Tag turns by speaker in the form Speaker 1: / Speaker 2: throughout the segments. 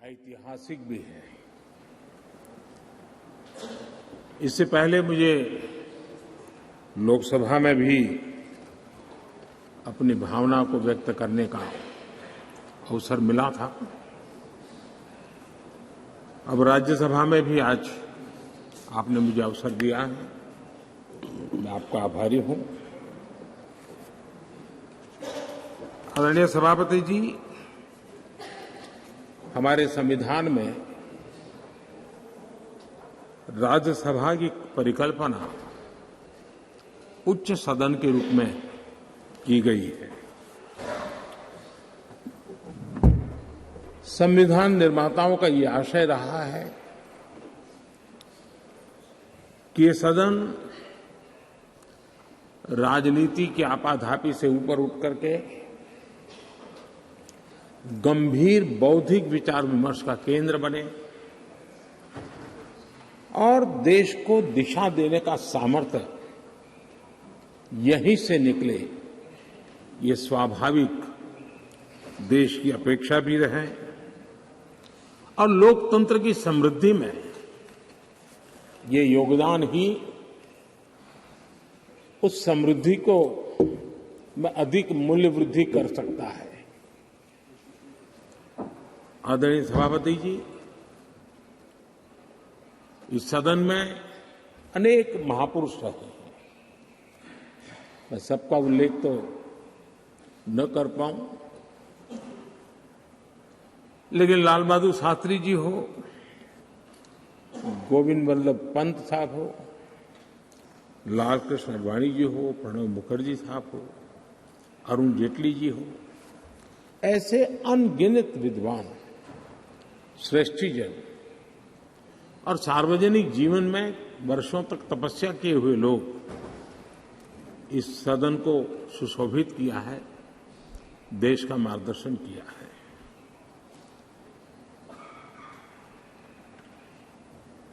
Speaker 1: ऐतिहासिक भी है। इससे पहले मुझे लोकसभा में भी अपनी भावना को व्यक्त करने का अवसर मिला था। अब राज्यसभा में भी आज आपने मुझे अवसर दिया है, मैं आपका आभारी हूं। आदरणीय सभापति जी, हमारे संविधान में राज्यसभा की परिकल्पना उच्च सदन के रूप में की गई है। संविधान निर्माताओं का ये आशय रहा है कि ये सदन राजनीति की आपाधापी से ऊपर उठ करके गंभीर बौद्धिक विचार विमर्श का केंद्र बने और देश को दिशा देने का सामर्थ्य यहीं से निकले, ये स्वाभाविक देश की अपेक्षा भी रहे और लोकतंत्र की समृद्धि में ये योगदान ही उस समृद्धि को में अधिक मूल्य वृद्धि कर सकता है। आदरणीय सभापति जी, इस सदन में अनेक महापुरुष रहे हैं। मैं सबका उल्लेख तो न कर पाऊं, लेकिन लाल बहादुर शास्त्री जी हो, गोविंद वल्लभ पंत साहब हो, लाल कृष्ण आडवाणी जी हो, प्रणब मुखर्जी साहब हो, अरुण जेटली जी हो, ऐसे अनगिनत विद्वान श्रेष्ठीजन और सार्वजनिक जीवन में वर्षों तक तपस्या किए हुए लोग इस सदन को सुशोभित किया है, देश का मार्गदर्शन किया है।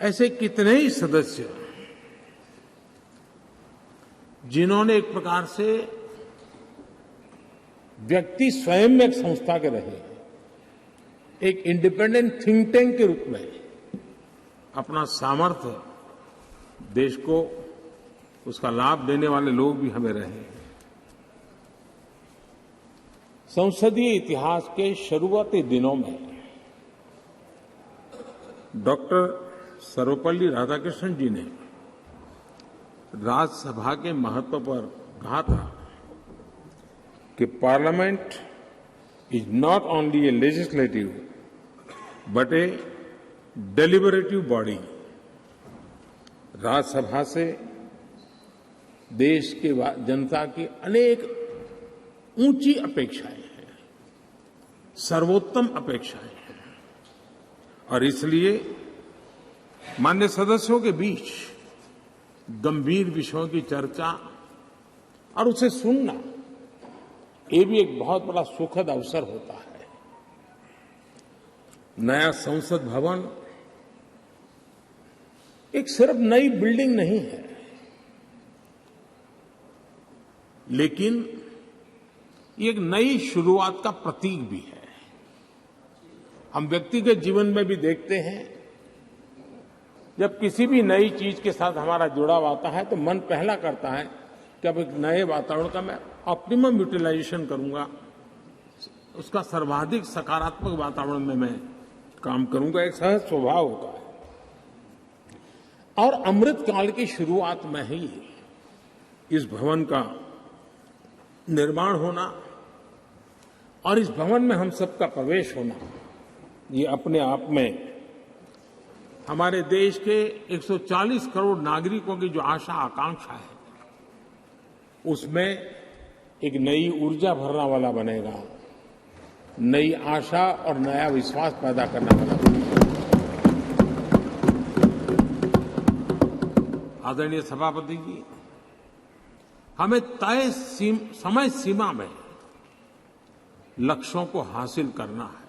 Speaker 1: ऐसे कितने ही सदस्य जिन्होंने एक प्रकार से व्यक्ति स्वयं में एक संस्था के रहे, एक इंडिपेंडेंट थिंक टैंक के रूप में अपना सामर्थ्य देश को उसका लाभ देने वाले लोग भी हमें रहे हैं। संसदीय इतिहास के शुरुआती दिनों में डॉक्टर सर्वपल्ली राधाकृष्णन जी ने राज्यसभा के महत्व पर कहा था कि parliament is not only A legislative but A deliberative body. Rajya Sabha से देश के जनता की अनेक ऊंची अपेक्षाएं हैं, सर्वोत्तम अपेक्षाएं हैं और इसलिए मान्य सदस्यों के बीच गंभीर विषयों की चर्चा और उसे सुनना, ये भी एक बहुत बड़ा सुखद अवसर होता है। नया संसद भवन एक सिर्फ नई बिल्डिंग नहीं है, लेकिन ये एक नई शुरुआत का प्रतीक भी है। हम व्यक्तिगत जीवन में भी देखते हैं, जब किसी भी नई चीज के साथ हमारा जुड़ाव आता है तो मन पहला करता है कि अब एक नए वातावरण का मैं ऑप्टिमम यूटिलाइजेशन करूंगा, उसका सर्वाधिक सकारात्मक वातावरण में मैं काम करूंगा, एक सहज स्वभाव होता है। और अमृत काल की शुरुआत में ही इस भवन का निर्माण होना और इस भवन में हम सबका प्रवेश होना, ये अपने आप में हमारे देश के 140 करोड़ नागरिकों की जो आशा आकांक्षा है, उसमें एक नई ऊर्जा भरने वाला बनेगा, नई आशा और नया विश्वास पैदा करने वाला बनेगा। आदरणीय सभापति जी, हमें तय समय सीमा में लक्ष्यों को हासिल करना है,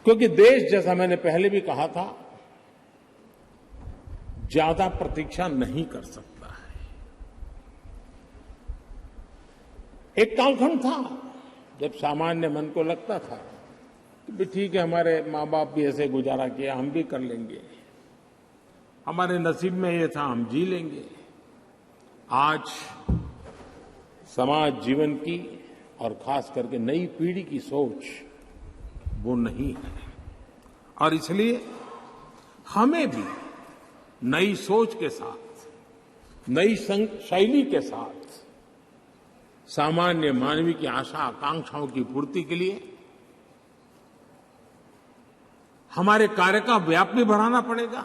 Speaker 1: क्योंकि देश, जैसा मैंने पहले भी कहा था, ज्यादा प्रतीक्षा नहीं कर सकता है। एक कालखंड था जब सामान्य मन को लगता था कि भी ठीक है, हमारे माँ बाप भी ऐसे गुजारा किया, हम भी कर लेंगे, हमारे नसीब में ये था, हम जी लेंगे। आज समाज जीवन की और खास करके नई पीढ़ी की सोच वो नहीं है, और इसलिए हमें भी नई सोच के साथ, नई शैली के साथ सामान्य मानवी की आशा आकांक्षाओं की पूर्ति के लिए हमारे कार्य का व्याप भी बढ़ाना पड़ेगा।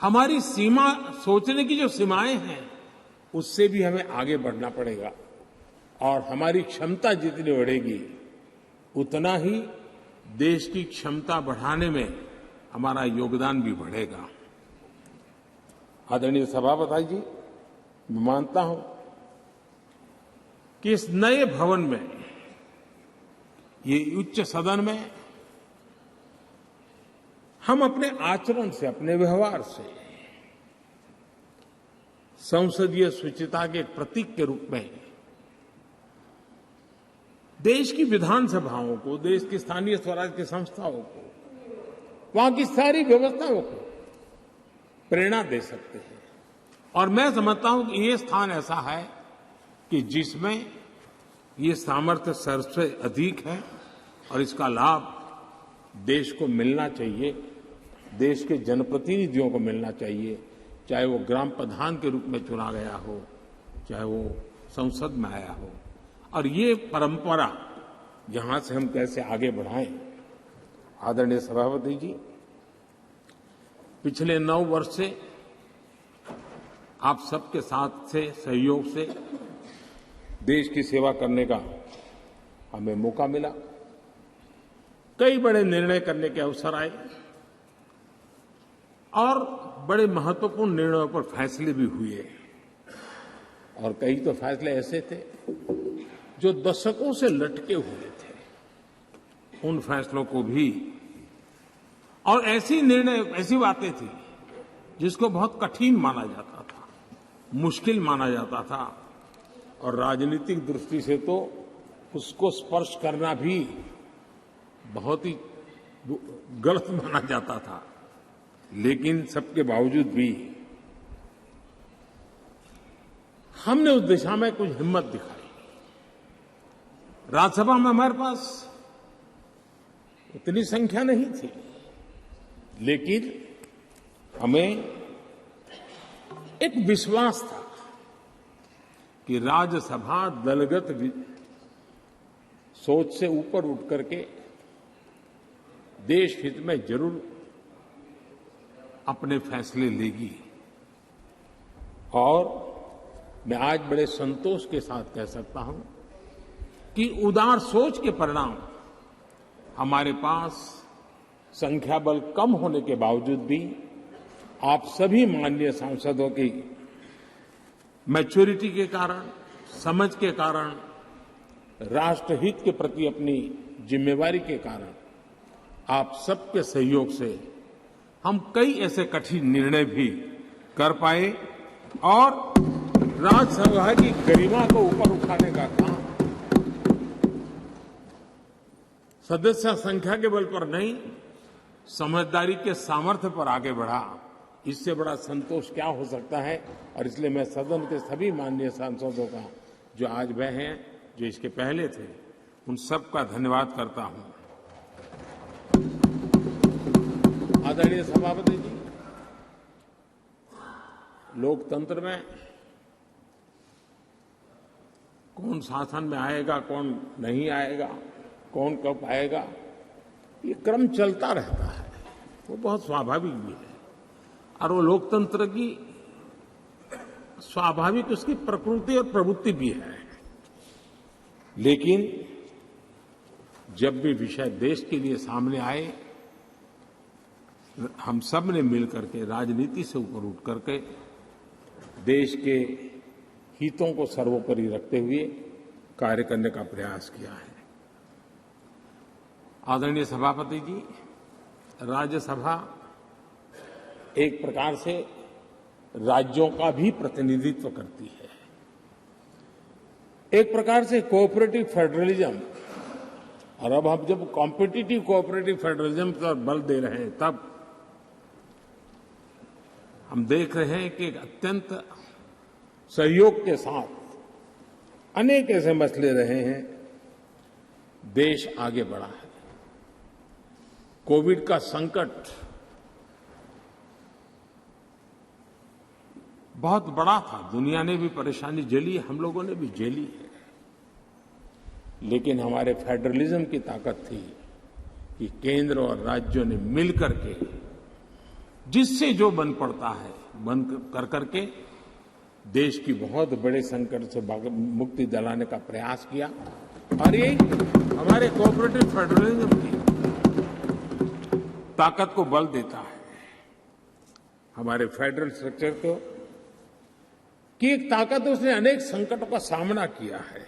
Speaker 1: हमारी सीमा, सोचने की जो सीमाएं हैं, उससे भी हमें आगे बढ़ना पड़ेगा, और हमारी क्षमता जितनी बढ़ेगी उतना ही देश की क्षमता बढ़ाने में हमारा योगदान भी बढ़ेगा। आदरणीय सभापति जी, मैं मानता हूं कि इस नए भवन में, ये उच्च सदन में, हम अपने आचरण से, अपने व्यवहार से संसदीय शुचिता के एक प्रतीक के रूप में देश की विधानसभाओं को, देश की स्थानीय स्वराज की संस्थाओं को, वहां की सारी व्यवस्थाओं को प्रेरणा दे सकते हैं। और मैं समझता हूं कि ये स्थान ऐसा है कि जिसमें ये सामर्थ्य सबसे अधिक है, और इसका लाभ देश को मिलना चाहिए, देश के जनप्रतिनिधियों को मिलना चाहिए, चाहे वो ग्राम प्रधान के रूप में चुना गया हो, चाहे वो संसद में आया हो। और ये परंपरा यहां से हम कैसे आगे बढ़ाएं। आदरणीय सभापति जी, पिछले 9 वर्ष से आप सबके साथ से, सहयोग से देश की सेवा करने का हमें मौका मिला। कई बड़े निर्णय करने के अवसर आए, और बड़े महत्वपूर्ण निर्णयों पर फैसले भी हुए, और कई तो फैसले ऐसे थे जो दशकों से लटके हुए थे। उन फैसलों को भी, और ऐसी निर्णय, ऐसी बातें थी जिसको बहुत कठिन माना जाता था, मुश्किल माना जाता था, और राजनीतिक दृष्टि से तो उसको स्पर्श करना भी बहुत ही गलत माना जाता था। लेकिन सबके बावजूद भी हमने उस दिशा में कुछ हिम्मत दिखाई। राज्यसभा में हमारे पास उतनी संख्या नहीं थी, लेकिन हमें एक विश्वास था कि राज्यसभा दलगत सोच से ऊपर उठ करके देश हित में जरूर अपने फैसले लेगी। और मैं आज बड़े संतोष के साथ कह सकता हूं कि उदार सोच के परिणाम हमारे पास संख्या बल कम होने के बावजूद भी आप सभी माननीय सांसदों की मैच्योरिटी के कारण, समझ के कारण, राष्ट्रहित के प्रति अपनी जिम्मेवारी के कारण, आप सबके सहयोग से हम कई ऐसे कठिन निर्णय भी कर पाए, और राज्यसभा की गरिमा को ऊपर उठाने का काम सदस्य संख्या के बल पर नहीं, समझदारी के सामर्थ्य पर आगे बढ़ा। इससे बड़ा संतोष क्या हो सकता है। और इसलिए मैं सदन के सभी माननीय सांसदों का, जो आज वह हैं, जो इसके पहले थे, उन सब का धन्यवाद करता हूं। आदरणीय सभापति जी, लोकतंत्र में कौन शासन में आएगा, कौन नहीं आएगा, कौन कब आएगा, ये क्रम चलता रहता है, वो बहुत स्वाभाविक भी है, और वो लोकतंत्र की स्वाभाविक उसकी प्रकृति और प्रवृत्ति भी है। लेकिन जब भी विषय देश के लिए सामने आए, हम सब ने मिलकर के राजनीति से ऊपर उठ करके देश के हितों को सर्वोपरि रखते हुए कार्य करने का प्रयास किया है। आदरणीय सभापति जी, राज्यसभा एक प्रकार से राज्यों का भी प्रतिनिधित्व करती है। एक प्रकार से कोऑपरेटिव फेडरलिज्म, और अब हम जब कॉम्पिटिटिव कोऑपरेटिव फेडरलिज्म पर बल दे रहे हैं, तब हम देख रहे हैं कि एक अत्यंत सहयोग के साथ अनेक ऐसे मसले रहे हैं, देश आगे बढ़ा है। कोविड का संकट बहुत बड़ा था, दुनिया ने भी परेशानी झेली, हम लोगों ने भी झेली है, लेकिन हमारे फेडरलिज्म की ताकत थी कि केंद्र और राज्यों ने मिलकर के जिससे जो बन पड़ता है बन कर करके देश की बहुत बड़े संकट से मुक्ति दिलाने का प्रयास किया। और ये हमारे कोऑपरेटिव फेडरलिज्म की ताकत को बल देता है, हमारे फेडरल स्ट्रक्चर को की एक ताकत है, उसने अनेक संकटों का सामना किया है।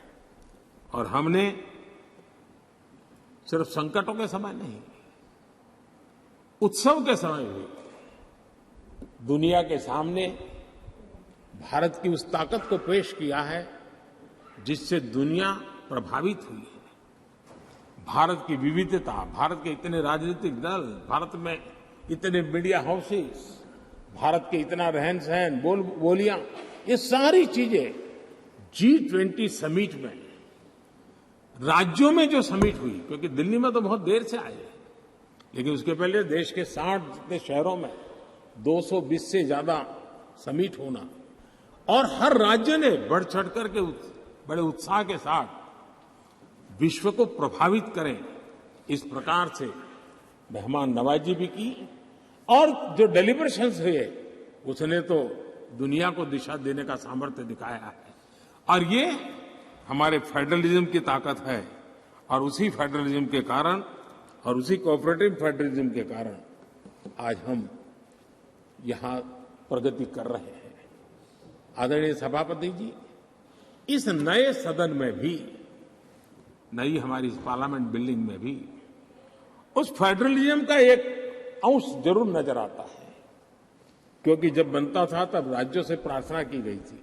Speaker 1: और हमने सिर्फ संकटों के समय नहीं, उत्सव के समय भी दुनिया के सामने भारत की उस ताकत को पेश किया है जिससे दुनिया प्रभावित हुई है। भारत की विविधता, भारत के इतने राजनीतिक दल, भारत में इतने मीडिया हाउसेस, भारत के इतना रहन सहन, बोलियां, ये सारी चीजें G20 समिट में, राज्यों में जो समिट हुई, क्योंकि दिल्ली में तो बहुत देर से आए, लेकिन उसके पहले देश के 60 जितने शहरों में 220 से ज्यादा समिट होना, और हर राज्य ने बढ़ चढ़ करके बड़े उत्साह के साथ विश्व को प्रभावित करें, इस प्रकार से मेहमान नवाजी भी की। और जो डेलिब्रेशंस हुए उसने तो दुनिया को दिशा देने का सामर्थ्य दिखाया है। और ये हमारे फेडरलिज्म की ताकत है, और उसी फेडरलिज्म के कारण और उसी कोऑपरेटिव फेडरलिज्म के कारण आज हम यहां प्रगति कर रहे हैं। आदरणीय सभापति जी, इस नए सदन में भी, नई हमारी इस पार्लियामेंट बिल्डिंग में भी उस फेडरलिज्म का एक अंश जरूर नजर आता है, क्योंकि जब बनता था तब राज्यों से प्रार्थना की गई थी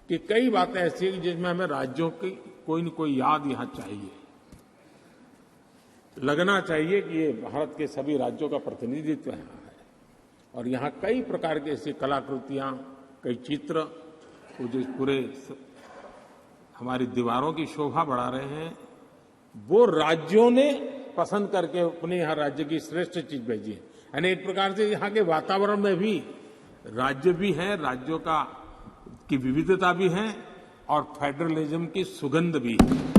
Speaker 1: कि कई बातें ऐसी हैं जिसमें हमें राज्यों की कोई न कोई याद यहां चाहिए, लगना चाहिए कि ये भारत के सभी राज्यों का प्रतिनिधित्व यहां है। और यहां कई प्रकार की ऐसी कलाकृतियां, कई चित्र, वो जो पूरे हमारी दीवारों की शोभा बढ़ा रहे हैं, वो राज्यों ने पसंद करके अपने यहां राज्य की श्रेष्ठ चीज भेजी है। यानी एक प्रकार से यहां के वातावरण में भी राज्य भी है, राज्यों की विविधता भी है, और फेडरलिज्म की सुगंध भी है।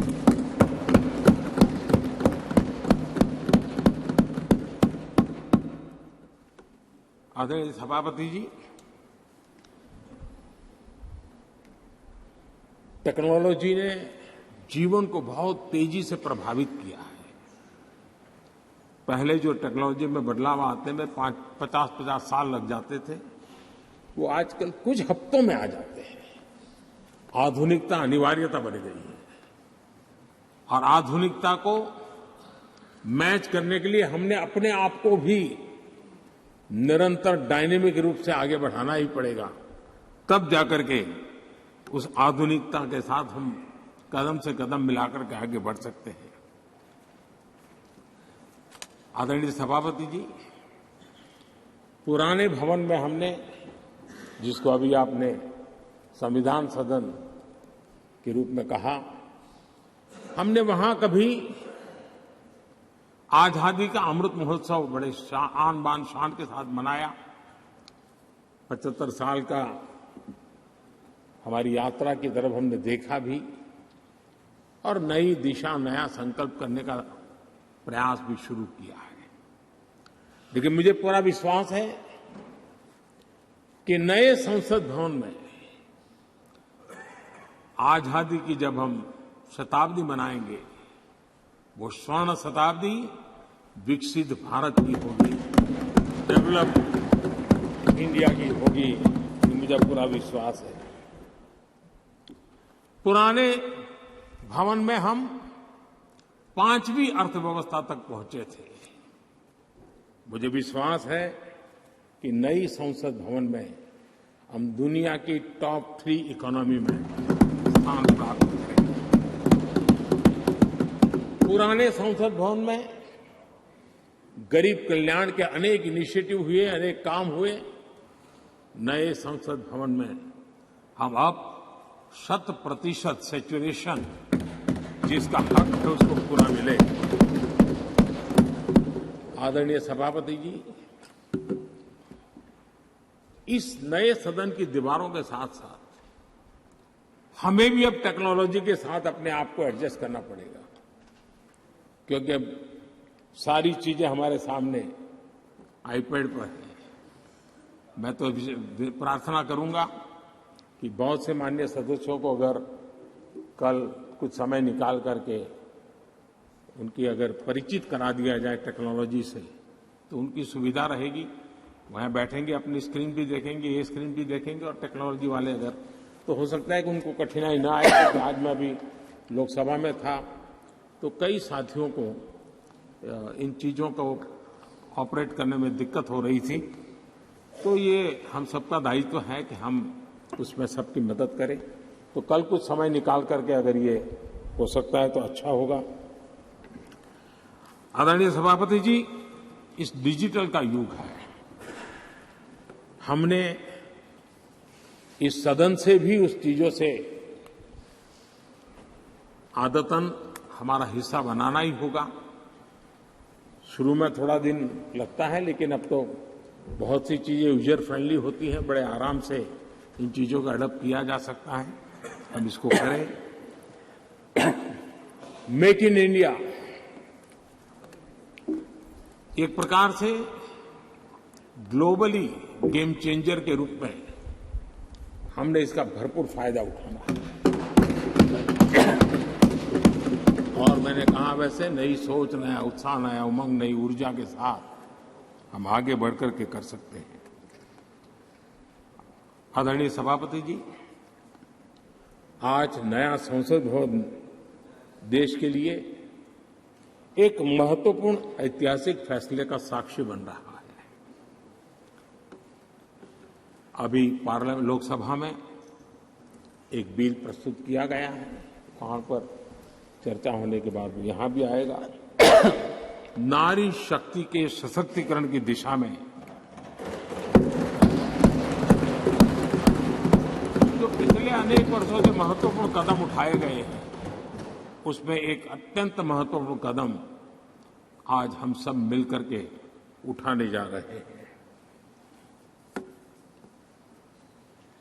Speaker 1: आदरणीय सभापति जी, टेक्नोलॉजी ने जीवन को बहुत तेजी से प्रभावित किया है। पहले जो टेक्नोलॉजी में बदलाव आते में 50-50 साल लग जाते थे, वो आजकल कुछ हफ्तों में आ जाते हैं। आधुनिकता अनिवार्यता बन गई है, और आधुनिकता को मैच करने के लिए हमने अपने आप को भी निरंतर डायनेमिक रूप से आगे बढ़ाना ही पड़ेगा, तब जाकर के उस आधुनिकता के साथ हम कदम से कदम मिलाकर के आगे बढ़ सकते हैं। आदरणीय सभापति जी, पुराने भवन में हमने, जिसको अभी आपने संविधान सदन के रूप में कहा, हमने वहां कभी आजादी का अमृत महोत्सव बड़े आन बान शान के साथ मनाया। 75 साल का हमारी यात्रा की तरफ हमने देखा भी, और नई दिशा, नया संकल्प करने का प्रयास भी शुरू किया है। लेकिन मुझे पूरा विश्वास है कि नए संसद भवन में आजादी की जब हम शताब्दी मनाएंगे, वो स्वर्ण शताब्दी विकसित भारत की होगी, डेवलप्ड इंडिया की होगी, मुझे पूरा विश्वास है। पुराने भवन में हम 5वीं अर्थव्यवस्था तक पहुंचे थे। मुझे विश्वास है कि नई संसद भवन में हम दुनिया की टॉप 3 इकोनॉमी में स्थान प्राप्त करें। पुराने संसद भवन में गरीब कल्याण के अनेक इनिशिएटिव हुए, अनेक काम हुए। नए संसद भवन में हम अब 100% सैचुरेशन जिसका हक है उसको पूरा मिले। आदरणीय सभापति जी, इस नए सदन की दीवारों के साथ साथ हमें भी अब टेक्नोलॉजी के साथ अपने आप को एडजस्ट करना पड़ेगा, क्योंकि अब सारी चीजें हमारे सामने आईपैड पर है। मैं तो प्रार्थना करूंगा कि बहुत से माननीय सदस्यों को अगर कल कुछ समय निकाल करके उनकी अगर परिचित करा दिया जाए टेक्नोलॉजी से, तो उनकी सुविधा रहेगी। वहां बैठेंगे, अपनी स्क्रीन भी देखेंगे, ये स्क्रीन भी देखेंगे, और टेक्नोलॉजी वाले अगर, तो हो सकता है कि उनको कठिनाई ना आए। क्योंकि आज मैं अभी लोकसभा में था तो कई साथियों को इन चीजों को ऑपरेट करने में दिक्कत हो रही थी। तो ये हम सबका दायित्व है कि हम उसमें सबकी मदद करें। तो कल कुछ समय निकाल करके अगर ये हो सकता है तो अच्छा होगा। आदरणीय सभापति जी, इस डिजिटल का युग है। हमने इस सदन से भी उस चीजों से आदतन हमारा हिस्सा बनाना ही होगा। शुरू में थोड़ा दिन लगता है, लेकिन अब तो बहुत सी चीजें यूजर फ्रेंडली होती हैं, बड़े आराम से इन चीजों का अडॉप्ट किया जा सकता है। हम इसको करें। मेक इन इंडिया एक प्रकार से ग्लोबली गेम चेंजर के रूप में हमने इसका भरपूर फायदा उठाना है। और मैंने कहा, वैसे नई सोच, नया उत्साह, नया उमंग, नई ऊर्जा के साथ हम आगे बढ़कर के कर सकते हैं। आदरणीय सभापति जी, आज नया संसद भवन देश के लिए एक महत्वपूर्ण ऐतिहासिक फैसले का साक्षी बन रहा है। अभी पार्लियामेंट लोकसभा में एक बिल प्रस्तुत किया गया है, वहां पर चर्चा होने के बाद यहां भी आएगा। नारी शक्ति के सशक्तिकरण की दिशा में जो पिछले अनेक वर्षों से महत्वपूर्ण कदम उठाए गए हैं, उसमें एक अत्यंत महत्वपूर्ण कदम आज हम सब मिलकर के उठाने जा रहे हैं।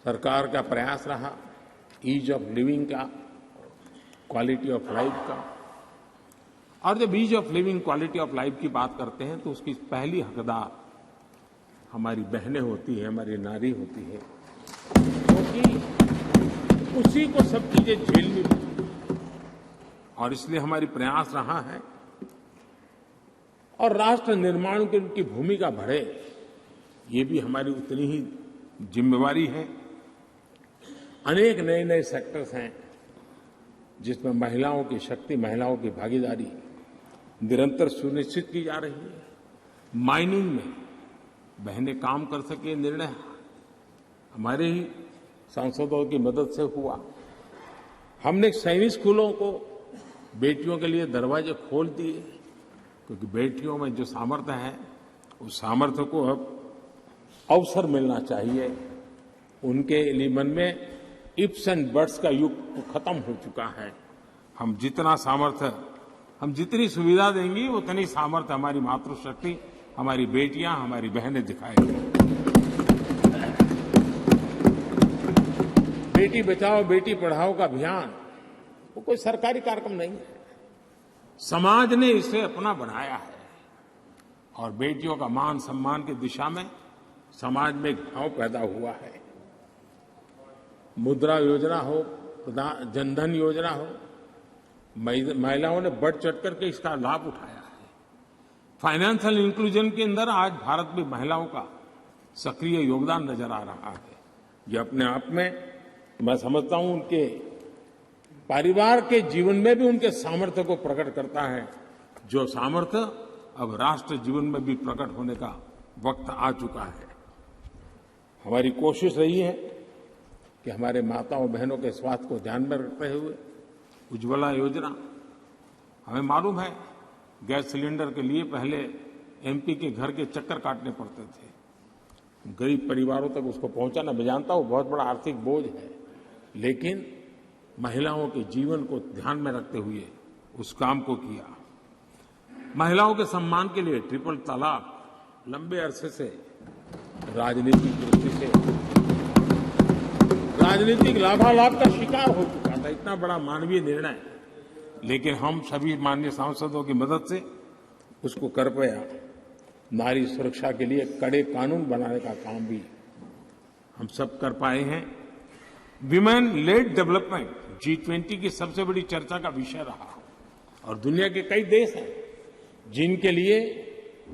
Speaker 1: सरकार का प्रयास रहा ईज ऑफ लिविंग का, क्वालिटी ऑफ लाइफ का। और जब ease of living, quality of life की बात करते हैं तो उसकी पहली हकदार हमारी बहनें होती हैं, हमारी नारी होती है, क्योंकि उसी को सब चीजें झेलनी पड़ती। और इसलिए हमारी प्रयास रहा है, और राष्ट्र निर्माण की उनकी भूमिका बढ़े, ये भी हमारी उतनी ही जिम्मेवारी है। अनेक नए नए सेक्टर्स हैं जिसमें महिलाओं की शक्ति, महिलाओं की भागीदारी निरंतर सुनिश्चित की जा रही है। माइनिंग में बहनें काम कर सके, निर्णय हमारे ही सांसदों की मदद से हुआ। हमने सैनिक स्कूलों को बेटियों के लिए दरवाजे खोल दिए, क्योंकि बेटियों में जो सामर्थ्य है, उस सामर्थ्य को अब अवसर मिलना चाहिए। उनके लिए मन में इफ्स एंड बट्स का युग खत्म हो चुका है। हम जितना सामर्थ्य, हम जितनी सुविधा देंगी, उतनी सामर्थ्य हमारी मातृशक्ति, हमारी बेटियां, हमारी बहनें दिखाएंगी। बेटी बचाओ बेटी पढ़ाओ का अभियान वो कोई सरकारी कार्यक्रम नहीं है, समाज ने इसे अपना बनाया है। और बेटियों का मान सम्मान की दिशा में समाज में एक भाव पैदा हुआ है। मुद्रा योजना हो, जनधन योजना हो, महिलाओं ने बढ़ चढ़ करके इसका लाभ उठाया है। फाइनेंशियल इंक्लूजन के अंदर आज भारत में महिलाओं का सक्रिय योगदान नजर आ रहा है। ये अपने आप में मैं समझता हूं उनके परिवार के जीवन में भी उनके सामर्थ्य को प्रकट करता है, जो सामर्थ्य अब राष्ट्र जीवन में भी प्रकट होने का वक्त आ चुका है। हमारी कोशिश रही है कि हमारे माताओं बहनों के स्वास्थ्य को ध्यान में रखते हुए उज्ज्वला योजना, हमें मालूम है गैस सिलेंडर के लिए पहले एमपी के घर के चक्कर काटने पड़ते थे, गरीब परिवारों तक उसको पहुंचाना, मैं जानता हूं बहुत बड़ा आर्थिक बोझ है, लेकिन महिलाओं के जीवन को ध्यान में रखते हुए उस काम को किया। महिलाओं के सम्मान के लिए ट्रिपल तलाक लंबे अरसे से राजनीतिक दृष्टि से राजनीतिक लाभालाभ का शिकार हो चुका था, इतना बड़ा मानवीय निर्णय, लेकिन हम सभी माननीय सांसदों की मदद से उसको कर पाया। नारी सुरक्षा के लिए कड़े कानून बनाने का काम भी हम सब कर पाए हैं। विमेन लेड डेवलपमेंट G20 की सबसे बड़ी चर्चा का विषय रहा और दुनिया के कई देश हैं जिनके लिए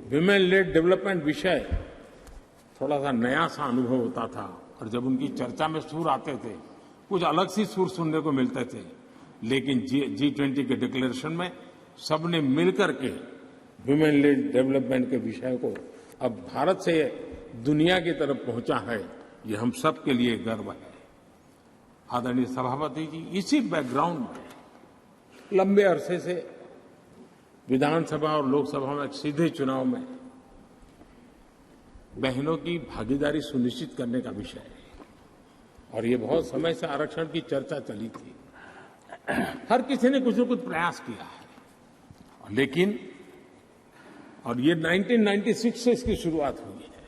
Speaker 1: विमेन लेड डेवलपमेंट विषय थोड़ा सा नया सा अनुभव होता था और जब उनकी चर्चा में सुर आते थे कुछ अलग सी सुर सुनने को मिलते थे, लेकिन G20 के डिक्लेरेशन में सबने मिलकर के विमेन लेड डेवलपमेंट के विषय को अब भारत से दुनिया की तरफ पहुंचा है, ये हम सब के लिए गर्व है। आदरणीय सभापति जी, इसी बैकग्राउंड में लंबे अरसे से विधानसभा और लोकसभा में सीधे चुनाव में बहनों की भागीदारी सुनिश्चित करने का विषय है और ये बहुत समय से आरक्षण की चर्चा चली थी। हर किसी ने कुछ न कुछ प्रयास किया है, लेकिन और ये 1996 से इसकी शुरुआत हुई है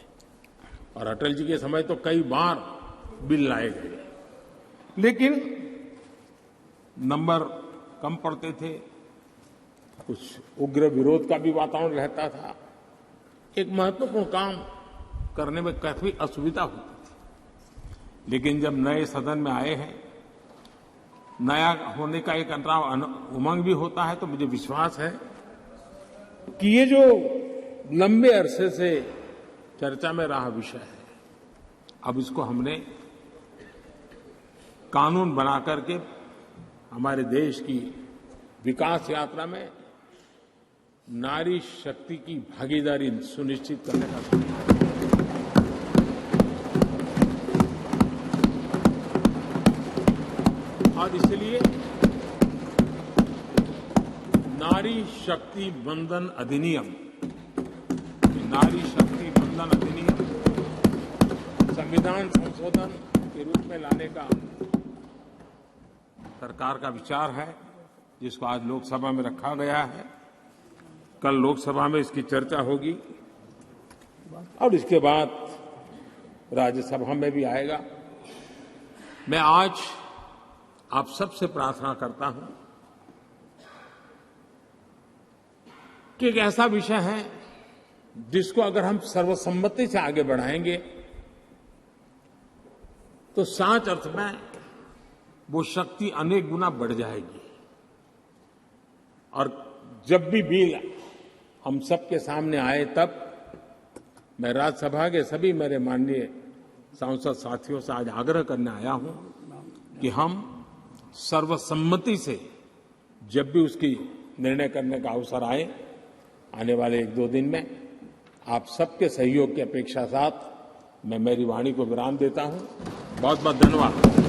Speaker 1: और अटल जी के समय तो कई बार बिल लाए गए, लेकिन नंबर कम पड़ते थे, कुछ उग्र विरोध का भी वातावरण रहता था, एक महत्वपूर्ण काम करने में काफी असुविधा होती थी। लेकिन जब नए सदन में आए हैं, नया होने का एक उमंग भी होता है, तो मुझे विश्वास है कि ये जो लंबे अरसे से चर्चा में रहा विषय है, अब इसको हमने कानून बना करके हमारे देश की विकास यात्रा में नारी शक्ति की भागीदारी सुनिश्चित करने का समय है। और इसलिए नारी शक्ति बंधन अधिनियम, नारी शक्ति बंधन अधिनियम संविधान संशोधन के रूप में लाने का सरकार का विचार है, जिसको आज लोकसभा में रखा गया है। कल लोकसभा में इसकी चर्चा होगी और इसके बाद राज्यसभा में भी आएगा। मैं आज आप सबसे प्रार्थना करता हूं कि एक ऐसा विषय है जिसको अगर हम सर्वसम्मति से आगे बढ़ाएंगे तो सच अर्थ में वो शक्ति अनेक गुना बढ़ जाएगी। और जब भी बिल हम सबके सामने आए, तब मैं राज्यसभा के सभी मेरे माननीय सांसद साथियों से आज आग्रह करने आया हूं कि हम सर्वसम्मति से जब भी उसकी निर्णय करने का अवसर आए, आने वाले 1-2 दिन में आप सबके सहयोग की अपेक्षा साथ मैं मेरी वाणी को विराम देता हूं। बहुत बहुत धन्यवाद।